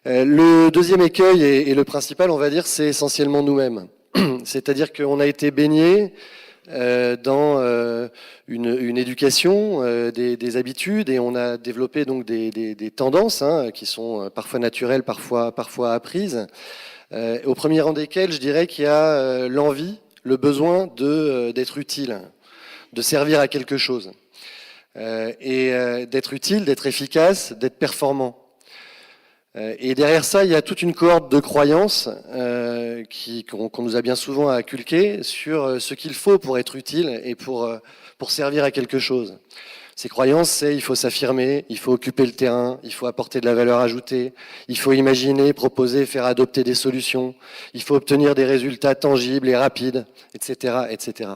Le deuxième écueil, et le principal, on va dire, c'est essentiellement nous-mêmes. C'est-à-dire qu'on a été baigné dans une éducation, des habitudes, et on a développé donc des tendances qui sont parfois naturelles, parfois apprises, au premier rang desquelles, je dirais qu'il y a l'envie, le besoin d'être utile, de servir à quelque chose, et d'être utile, d'être efficace, d'être performant. Et derrière ça, il y a toute une cohorte de croyances qu'on nous a bien souvent inculquées sur ce qu'il faut pour être utile et pour servir à quelque chose. Ces croyances, c'est il faut s'affirmer, il faut occuper le terrain, il faut apporter de la valeur ajoutée, il faut imaginer, proposer, faire adopter des solutions, il faut obtenir des résultats tangibles et rapides, etc., etc.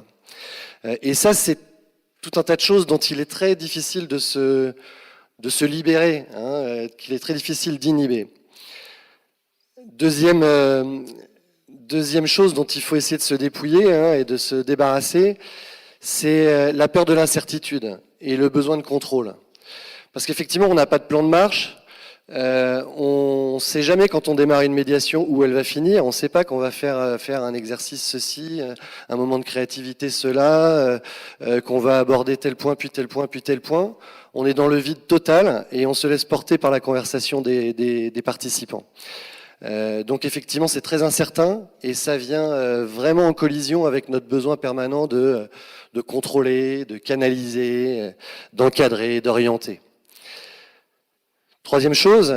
Et ça, c'est tout un tas de choses dont il est très difficile de se libérer, qu'il est très difficile d'inhiber. Deuxième chose dont il faut essayer de se dépouiller et de se débarrasser, c'est la peur de l'incertitude et le besoin de contrôle. Parce qu'effectivement, on n'a pas de plan de marche, on ne sait jamais quand on démarre une médiation où elle va finir, on ne sait pas qu'on va faire un exercice ceci, un moment de créativité cela, qu'on va aborder tel point, puis tel point, puis tel point. On est dans le vide total et on se laisse porter par la conversation des participants. Donc effectivement, c'est très incertain et ça vient vraiment en collision avec notre besoin permanent de contrôler, de canaliser, d'encadrer, d'orienter. Troisième chose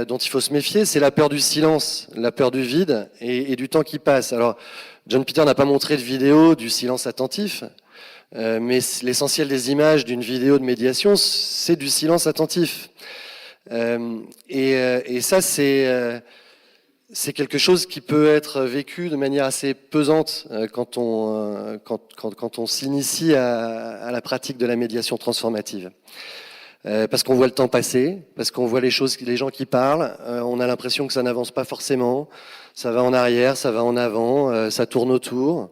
dont il faut se méfier, c'est la peur du silence, la peur du vide et du temps qui passe. Alors, John Peter n'a pas montré de vidéo du silence attentif, mais l'essentiel des images d'une vidéo de médiation, c'est du silence attentif. Et ça, c'est quelque chose qui peut être vécu de manière assez pesante quand on s'initie à la pratique de la médiation transformative. Parce qu'on voit le temps passer, parce qu'on voit les gens qui parlent, on a l'impression que ça n'avance pas forcément, ça va en arrière, ça va en avant, ça tourne autour.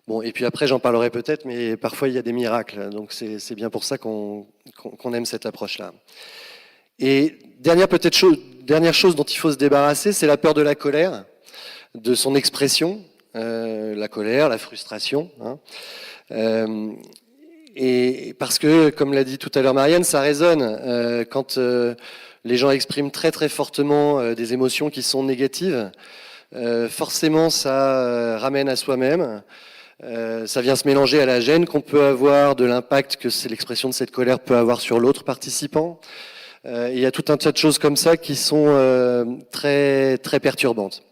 Bon, et puis après, j'en parlerai peut-être, mais parfois il y a des miracles, donc c'est bien pour ça qu'on aime cette approche-là. Et dernière chose dont il faut se débarrasser, c'est la peur de la colère, de son expression, la colère, la frustration. Et parce que, comme l'a dit tout à l'heure Marianne, ça résonne quand les gens expriment très très fortement des émotions qui sont négatives. Forcément, ça ramène à soi-même. Ça vient se mélanger à la gêne qu'on peut avoir, de l'impact que l'expression de cette colère peut avoir sur l'autre participant. Il y a tout un tas de choses comme ça qui sont très très perturbantes.